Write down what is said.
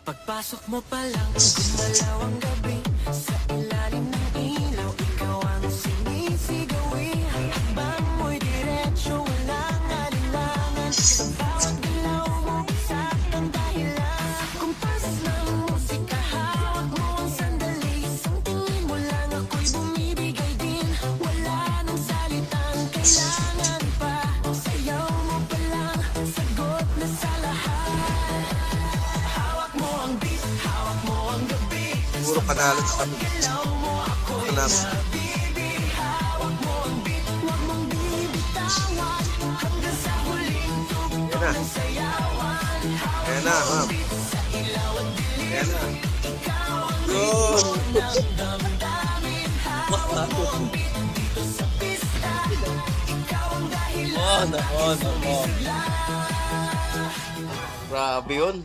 Pagpasok mo pa lang, gumalaw ang gabi. Sa ilalim ng ilaw, ikaw ang sinisigawi. Habang mo'y diretsyo, walang alinlangan. Sa bawat galaw mo, saktang dahilan. Kumpas ng musika, hawak mo ang sandali. Isang tingin mo lang, ako'y bumibigay din. Wala nang salitang kailangan pa. Sayaw mo pa lang, sagot na sa lahat. Hawak mo ang beat, hawak mo ang gabi. Puro panalo sa kami. Galaw mo ako'y Salamat. nabibig. Hawak mo ang beat, huwag mong bibitawan. Hanggang sa huling tugtog Yan na. ng sayawan. Ayan na, ma'am. Sa ilaw at dilim, Ayan na. ikaw ang Yun. ng damdamin. Hawak mo ang beat dito sa pista. Ikaw ang dahilan. Grabe yun.